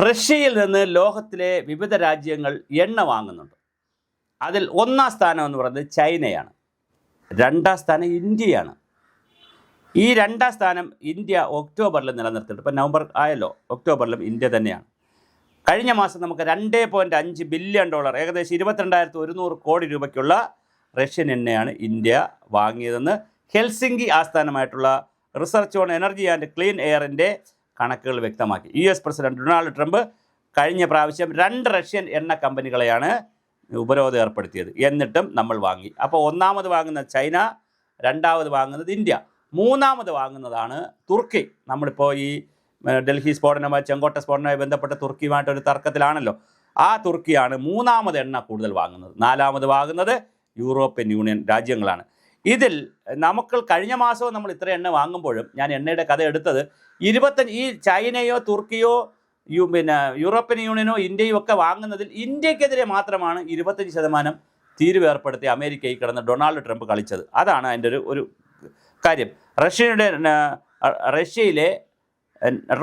റഷ്യയിൽ നിന്ന് ലോകത്തിലെ വിവിധ രാജ്യങ്ങൾ എണ്ണ വാങ്ങുന്നുണ്ട്. അതിൽ ഒന്നാം സ്ഥാനം എന്ന് പറയുന്നത് ചൈനയാണ്. രണ്ടാം സ്ഥാനം ഇന്ത്യയാണ്. ഈ രണ്ടാം സ്ഥാനം ഇന്ത്യ ഒക്ടോബറിൽ നിലനിർത്തിയിട്ട്, ഇപ്പോൾ നവംബർ ആയല്ലോ, ഒക്ടോബറിലും ഇന്ത്യ തന്നെയാണ്. കഴിഞ്ഞ മാസം നമുക്ക് $2.5 ബില്യൺ, ഏകദേശം 22,100 കോടി രൂപയ്ക്കുള്ള റഷ്യൻ എണ്ണയാണ് ഇന്ത്യ വാങ്ങിയതെന്ന് ഹെൽസിങ്കി ആസ്ഥാനമായിട്ടുള്ള research on energy and clean എയറിൻ്റെ കണക്കുകൾ വ്യക്തമാക്കി. US പ്രസിഡന്റ് ഡൊണാൾഡ് ട്രംപ് കഴിഞ്ഞ പ്രാവശ്യം 2 റഷ്യൻ എണ്ണ കമ്പനികളെയാണ് ഉപരോധം ഏർപ്പെടുത്തിയത്. എന്നിട്ടും നമ്മൾ വാങ്ങി. അപ്പോൾ ഒന്നാമത് വാങ്ങുന്നത് ചൈന, രണ്ടാമത് വാങ്ങുന്നത് ഇന്ത്യ, മൂന്നാമത് വാങ്ങുന്നതാണ് തുർക്കി. നമ്മളിപ്പോൾ ഈ ഡൽഹി സ്ഫോടനവുമായി, ചെങ്കോട്ട സ്ഫോടനവുമായി ബന്ധപ്പെട്ട തുർക്കിയുമായിട്ടൊരു തർക്കത്തിലാണല്ലോ. ആ തുർക്കിയാണ് മൂന്നാമത് എണ്ണ കൂടുതൽ വാങ്ങുന്നത്. നാലാമത് വാങ്ങുന്നത് യൂറോപ്യൻ യൂണിയൻ രാജ്യങ്ങളാണ്. ഇതിൽ നമുക്ക് കഴിഞ്ഞ മാസവും നമ്മൾ ഇത്ര എണ്ണ വാങ്ങുമ്പോഴും ഞാൻ എണ്ണയുടെ കഥ എടുത്തത് ഈ ചൈനയോ തുർക്കിയോ യൂറോപ്യൻ യൂണിയനോ ഇന്ത്യയോ ഒക്കെ വാങ്ങുന്നതിൽ ഇന്ത്യക്കെതിരെ മാത്രമാണ് 25% തീരുവ ഏർപ്പെടുത്തി അമേരിക്കയിൽ കിടന്ന് ഡൊണാൾഡ് ട്രംപ് കളിച്ചത്. അതാണ് അതിൻ്റെ ഒരു കാര്യം. റഷ്യയിലെ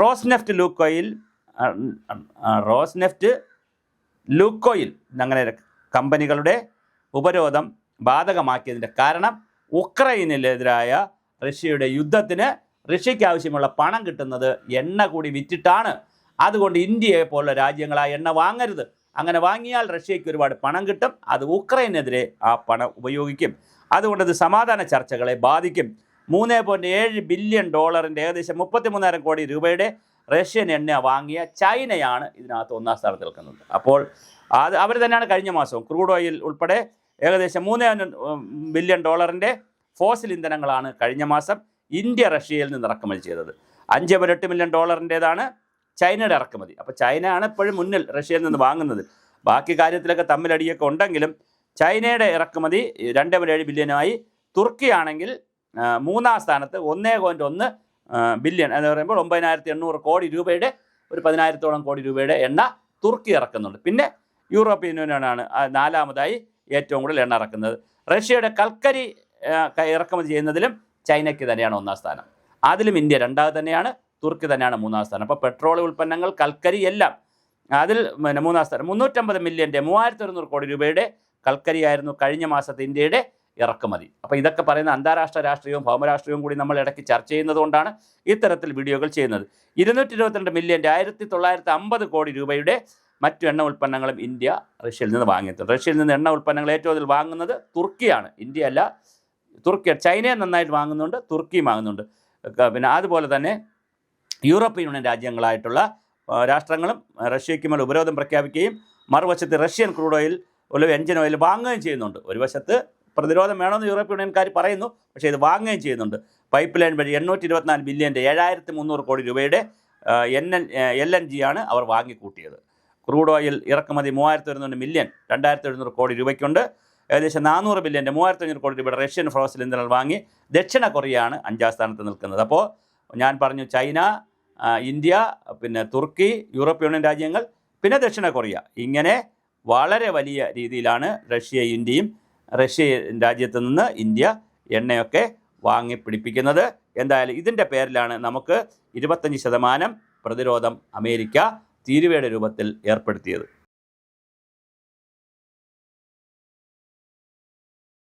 റോസ്നെഫ്റ്റ് ലൂക്കോയിൽ അങ്ങനെ കമ്പനികളുടെ ഉപരോധം ബാധകമാക്കിയതിൻ്റെ കാരണം ഉക്രൈനിനെതിരായ റഷ്യയുടെ യുദ്ധത്തിന് റഷ്യയ്ക്ക് ആവശ്യമുള്ള പണം കിട്ടുന്നത് എണ്ണ കൂടി വിറ്റിട്ടാണ്. അതുകൊണ്ട് ഇന്ത്യയെ പോലുള്ള രാജ്യങ്ങൾ ആ എണ്ണ വാങ്ങരുത്. അങ്ങനെ വാങ്ങിയാൽ റഷ്യയ്ക്ക് ഒരുപാട് പണം കിട്ടും. അത് ഉക്രൈനെതിരെ ആ പണം ഉപയോഗിക്കും. അതുകൊണ്ട് ഇത് സമാധാന ചർച്ചകളെ ബാധിക്കും. $3.7 ബില്യൺ, ഏകദേശം 33,000 കോടി രൂപയുടെ റഷ്യൻ എണ്ണ വാങ്ങിയ ചൈനയാണ് ഇതിനകത്ത് ഒന്നാം സ്ഥാനത്ത് നിൽക്കുന്നത്. അപ്പോൾ അവർ തന്നെയാണ് കഴിഞ്ഞ മാസവും ക്രൂഡ് ഓയിൽ ഉൾപ്പെടെ ഏകദേശം $3 ബില്യൺ ഫോസിൽ ഇന്ധനങ്ങളാണ് കഴിഞ്ഞ മാസം ഇന്ത്യ റഷ്യയിൽ നിന്ന് ഇറക്കുമതി ചെയ്തത്. $5.8 മില്യൺ ചൈനയുടെ ഇറക്കുമതി. അപ്പോൾ ചൈനയാണ് എപ്പോഴും മുന്നിൽ റഷ്യയിൽ നിന്ന് വാങ്ങുന്നത്. ബാക്കി കാര്യത്തിലൊക്കെ തമ്മിലടിയൊക്കെ ഉണ്ടെങ്കിലും ചൈനയുടെ ഇറക്കുമതി 2.7 ബില്യണുമായി. തുർക്കിയാണെങ്കിൽ മൂന്നാം സ്ഥാനത്ത് 1.1 ബില്യൺ എന്ന് പറയുമ്പോൾ 9,800 കോടി രൂപയുടെ, ഒരു 10,000-ഓളം കോടി രൂപയുടെ എണ്ണ തുർക്കി ഇറക്കുന്നുണ്ട്. പിന്നെ യൂറോപ്യൻ യൂണിയനാണ് നാലാമതായി ഏറ്റവും കൂടുതൽ എണ്ണ ഇറക്കുന്നത്. റഷ്യയുടെ കൽക്കരി ഇറക്കുമതി ചെയ്യുന്നതിലും ചൈനയ്ക്ക് തന്നെയാണ് ഒന്നാം സ്ഥാനം. അതിലും ഇന്ത്യ രണ്ടാമത് തന്നെയാണ്, തുർക്കി തന്നെയാണ് മൂന്നാം സ്ഥാനം. അപ്പോൾ പെട്രോൾ ഉൽപ്പന്നങ്ങൾ, കൽക്കരി എല്ലാം അതിൽ മൂന്നാം സ്ഥാനം. 350 മില്യൻ്റെ 3,100 കോടി രൂപയുടെ കൽക്കരിയായിരുന്നു കഴിഞ്ഞ മാസത്തെ ഇന്ത്യയുടെ ഇറക്കുമതി. അപ്പോൾ ഇതൊക്കെ പറയുന്ന അന്താരാഷ്ട്ര രാഷ്ട്രീയവും ഭൗമരാഷ്ട്രീയവും കൂടി നമ്മൾ ഇടയ്ക്ക് ചർച്ച ചെയ്യുന്നത് കൊണ്ടാണ് ഇത്തരത്തിൽ വീഡിയോകൾ ചെയ്യുന്നത്. 222 മില്യൻ്റെ 1,950 കോടി രൂപയുടെ മറ്റു എണ്ണ ഉൽപ്പന്നങ്ങളും ഇന്ത്യ റഷ്യയിൽ നിന്ന് വാങ്ങിയിട്ടുണ്ട്. റഷ്യയിൽ നിന്ന് എണ്ണ ഉൽപ്പന്നങ്ങൾ ഏറ്റവും കൂടുതൽ വാങ്ങുന്നത് തുർക്കിയാണ്, ഇന്ത്യ അല്ല. ചൈനയെ നന്നായിട്ട് വാങ്ങുന്നുണ്ട്, തുർക്കിയും വാങ്ങുന്നുണ്ട്. പിന്നെ അതുപോലെ തന്നെ യൂറോപ്യൻ യൂണിയൻ രാജ്യങ്ങളായിട്ടുള്ള രാഷ്ട്രങ്ങളും റഷ്യയ്ക്ക് മേൽ ഉപരോധം പ്രഖ്യാപിക്കുകയും മറുവശത്ത് Russian crude oil, engine oil വാങ്ങുകയും ചെയ്യുന്നുണ്ട്. ഒരു വശത്ത് പ്രതിരോധം വേണമെന്ന് യൂറോപ്യൻ യൂണിയൻകാർ പറയുന്നു, പക്ഷേ ഇത് വാങ്ങുകയും ചെയ്യുന്നുണ്ട്. പൈപ്പ് ലൈൻ വഴി 824 ബില്യൻ്റെ 7,300 കോടി രൂപയുടെ LNG ആണ് അവർ വാങ്ങിക്കൂട്ടിയത്. ക്രൂഡ് ഓയിൽ ഇറക്കുമതി 3,100 മില്യൺ 2,700 കോടി രൂപയ്ക്കുണ്ട്. ഏകദേശം 400 ബില്യൻ്റെ 3,500 കോടി രൂപയുടെ റഷ്യൻ ഫോസിൽ ഇന്ധനങ്ങൾ വാങ്ങി ദക്ഷിണ കൊറിയയാണ് 5ാം സ്ഥാനത്ത് നിൽക്കുന്നത്. അപ്പോൾ ഞാൻ പറഞ്ഞു, ചൈന, ഇന്ത്യ, പിന്നെ തുർക്കി, യൂറോപ്യൻ യൂണിയൻ രാജ്യങ്ങൾ, പിന്നെ ദക്ഷിണ കൊറിയ. ഇങ്ങനെ വളരെ വലിയ രീതിയിലാണ് ഇന്ത്യയും റഷ്യ രാജ്യത്തു നിന്ന് ഇന്ത്യ എണ്ണയൊക്കെ വാങ്ങി പിടിപ്പിക്കുന്നത്. എന്തായാലും ഇതിൻ്റെ പേരിലാണ് നമുക്ക് 25% പ്രതിരോധം അമേരിക്ക തീരുവയുടെ രൂപത്തിൽ ഏർപ്പെടുത്തിയത്.